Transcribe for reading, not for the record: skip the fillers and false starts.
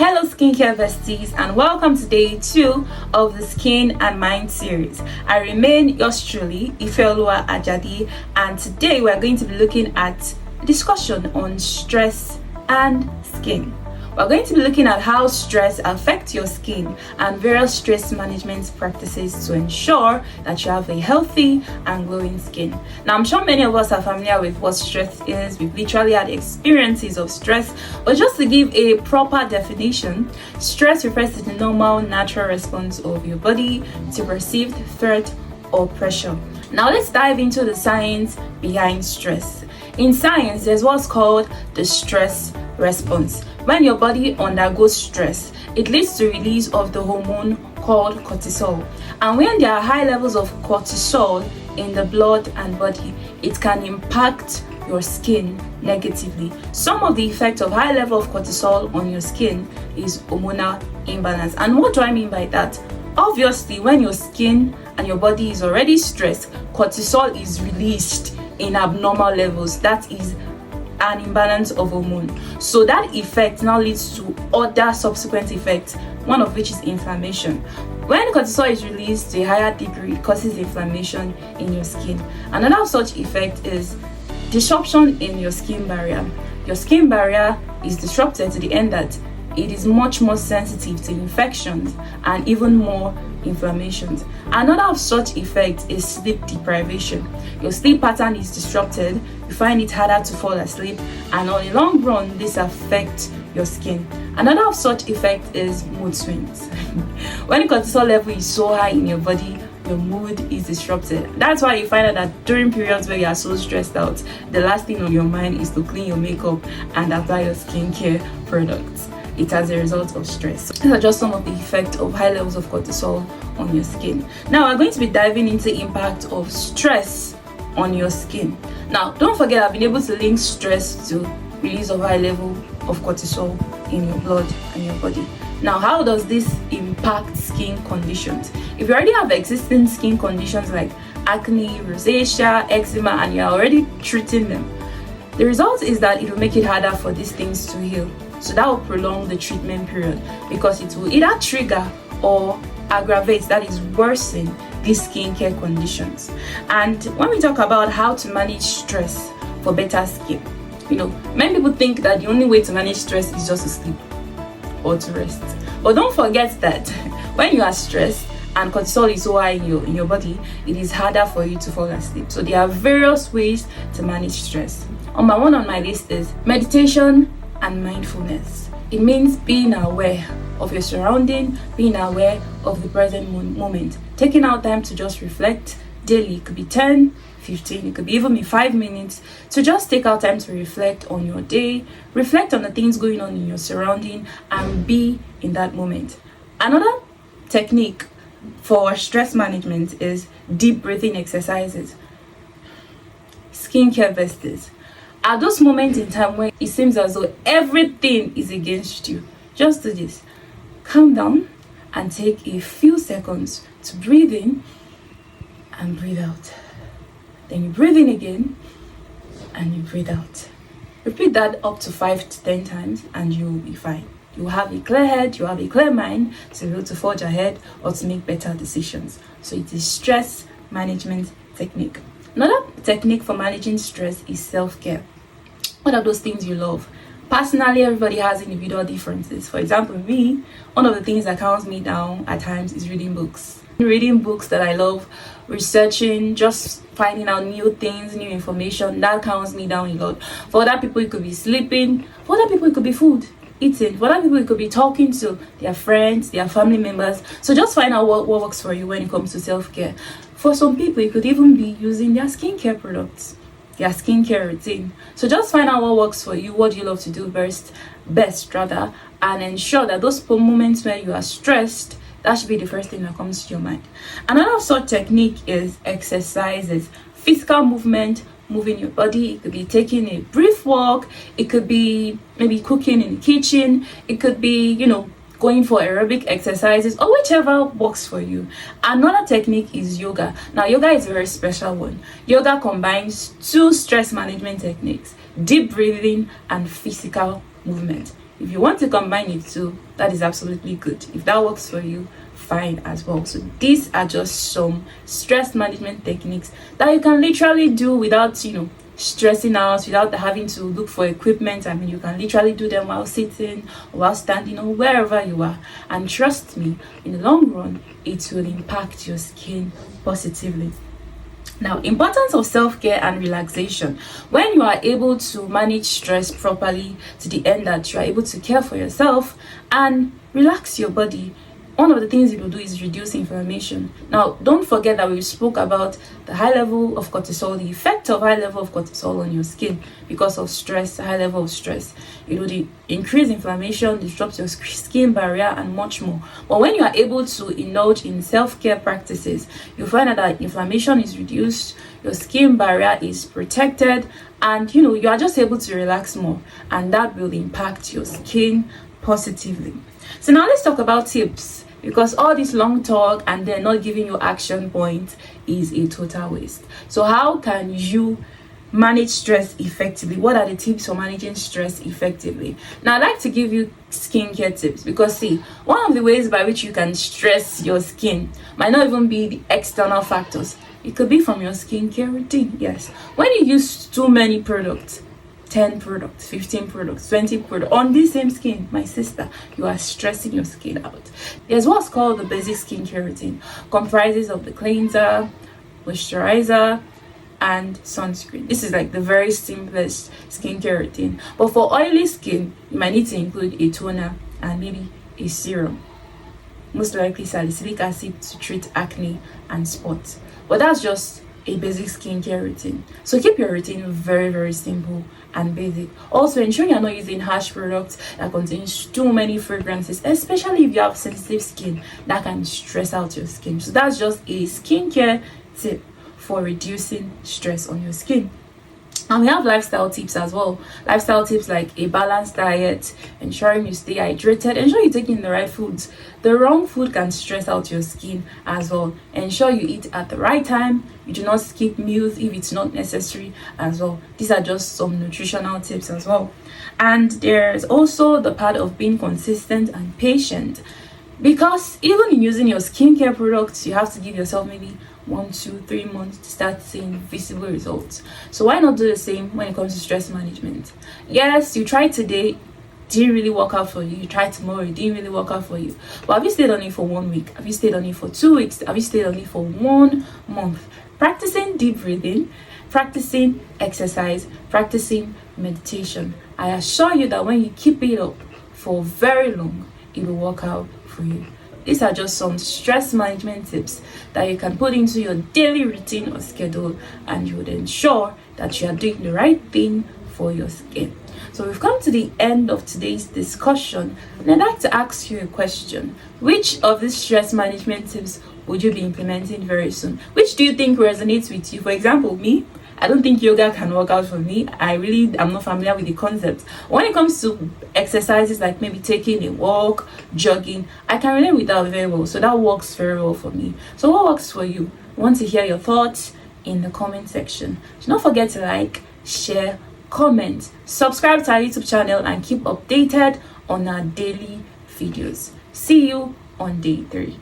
Hello skincare besties, and welcome to day 2 of the Skin and Mind series. I remain yours truly, Ifeoluwa Ajadi, and today we are going to be looking at a discussion on stress and skin. We're going to be looking at how stress affects your skin and various stress management practices to ensure that you have a healthy and glowing skin. Now, I'm sure many of us are familiar with what stress is. We've literally had experiences of stress, but just to give a proper definition, stress refers to the normal, natural response of your body to perceived threat or pressure. Now, let's dive into the science behind stress. In science, there's what's called the stress response. When your body undergoes stress, it leads to release of the hormone called cortisol. And when there are high levels of cortisol in the blood and body, it can impact your skin negatively. Some of the effects of high level of cortisol on your skin is hormonal imbalance. And what do I mean by that? Obviously, when your skin and your body is already stressed, cortisol is released in abnormal levels. That is an imbalance of hormone. So that effect now leads to other subsequent effects, one of which is inflammation. When cortisol is released to a higher degree, it causes inflammation in your skin. Another such effect is disruption in your skin barrier. Your skin barrier is disrupted to the end that it is much more sensitive to infections and even more inflammations. Another of such effects is sleep deprivation. Your sleep pattern is disrupted, you find it harder to fall asleep, and on the long run, this affects your skin. Another of such effect is mood swings. When the cortisol level is so high in your body, your mood is disrupted. That's why you find out that during periods where you are so stressed out, the last thing on your mind is to clean your makeup and apply your skincare products. It as a result of stress. These are just some of the effects of high levels of cortisol on your skin. Now we're going to be diving into the impact of stress on your skin. Now, don't forget I've been able to link stress to release of high level of cortisol in your blood and your body. Now, how does this impact skin conditions? If you already have existing skin conditions like acne, rosacea, eczema, and you're already treating them, the result is that it will make it harder for these things to heal. So that will prolong the treatment period because it will either trigger or aggravate, that is worsen, these skincare conditions. And when we talk about how to manage stress for better skin, many people think that the only way to manage stress is just to sleep or to rest. But don't forget that when you are stressed and cortisol is so high in your body, it is harder for you to fall asleep. So there are various ways to manage stress. Number one on my list is meditation and mindfulness. It means being aware of your surrounding, being aware of the present moment, taking out time to just reflect daily. It could be 10, 15, it could be even 5 minutes to just take out time to reflect on your day, reflect on the things going on in your surrounding, and be in that moment. Another technique for stress management is deep breathing exercises. Skincare besties, at those moments in time when it seems as though everything is against you, just do this. Calm down and take a few seconds to breathe in and breathe out. Then you breathe in again and you breathe out. Repeat that up to 5 to 10 times and you will be fine. You will have a clear head, you have a clear mind to be able to forge ahead or to make better decisions. So it is stress management technique. Another technique for managing stress is self-care. What are those things you love? Personally, everybody has individual differences. For example, me, one of the things that calms me down at times is reading books. Reading books that I love, researching, just finding out new things, new information, that calms me down a lot. For other people, it could be sleeping. For other people, it could be food, eating. For other people, it could be talking to their friends, their family members. So just find out what works for you when it comes to self-care. For some people, it could even be using their skincare products, their skincare routine. So just find out what works for you, what you love to do best, and ensure that those moments where you are stressed, that should be the first thing that comes to your mind. Another such technique is exercises, physical movement, moving your body. It could be taking a brief walk, it could be maybe cooking in the kitchen, it could be, going for aerobic exercises, or whichever works for you. Another technique is yoga. Now, yoga is a very special one. Yoga combines 2 stress management techniques, deep breathing and physical movement. If you want to combine it too, that is absolutely good. If that works for you, fine as well. So these are just some stress management techniques that you can literally do without stressing out, without having to look for equipment. I mean, you can literally do them while sitting or while standing or wherever you are, and trust me, in the long run it will impact your skin positively. Now, importance of self-care and relaxation. When you are able to manage stress properly to the end that you are able to care for yourself and relax your body, one of the things it will do is reduce inflammation. Now, don't forget that we spoke about the high level of cortisol, the effect of high level of cortisol on your skin because of stress, high level of stress. It will increase inflammation, disrupt your skin barrier, and much more. But when you are able to indulge in self-care practices, you find out that inflammation is reduced, your skin barrier is protected, and you are just able to relax more, and that will impact your skin positively. So now let's talk about tips, because all this long talk and then not giving you action points is a total waste. So how can you manage stress effectively? What are the tips for managing stress effectively? Now, I'd like to give you skincare tips, because see, one of the ways by which you can stress your skin might not even be the external factors. It could be from your skincare routine. Yes, when you use too many products, 10 products, 15 products, 20 products on the same skin, my sister, you are stressing your skin out. There's what's called the basic skincare routine, comprises of the cleanser, moisturizer, and sunscreen. This is like the very simplest skincare routine. But for oily skin, you might need to include a toner and maybe a serum, most likely salicylic acid to treat acne and spots. But that's just a basic skincare routine. So keep your routine very, very simple and basic. Also, ensure you're not using harsh products that contains too many fragrances, especially if you have sensitive skin that can stress out your skin. So that's just a skincare tip for reducing stress on your skin. And we have lifestyle tips as well. Lifestyle tips like a balanced diet, ensuring you stay hydrated, ensure you're taking the right foods. The wrong food can stress out your skin as well. Ensure you eat at the right time. You do not skip meals if it's not necessary as well. These are just some nutritional tips as well. And there's also the part of being consistent and patient, because even in using your skincare products, you have to give yourself maybe 1, 2, 3 months to start seeing visible results. So why not do the same when it comes to stress management? Yes, you tried today, didn't really work out for you. You tried tomorrow, it didn't really work out for you. But have you stayed on it for 1 week? Have you stayed on it for 2 weeks? Have you stayed on it for 1 month? Practicing deep breathing, practicing exercise, practicing meditation. I assure you that when you keep it up for very long, it will work out for you. These are just some stress management tips that you can put into your daily routine or schedule, and you would ensure that you are doing the right thing for your skin. So we've come to the end of today's discussion, and I'd like to ask you a question. Which of these stress management tips would you be implementing very soon? Which do you think resonates with you? For example, me, I don't think yoga can work out for me. I really am not familiar with the concept. When it comes to exercises like maybe taking a walk, jogging, I can relate with that very well. So that works very well for me. So what works for you? I want to hear your thoughts in the comment section. Do not forget to like, share, comment, subscribe to our YouTube channel, and keep updated on our daily videos. See you on day 3.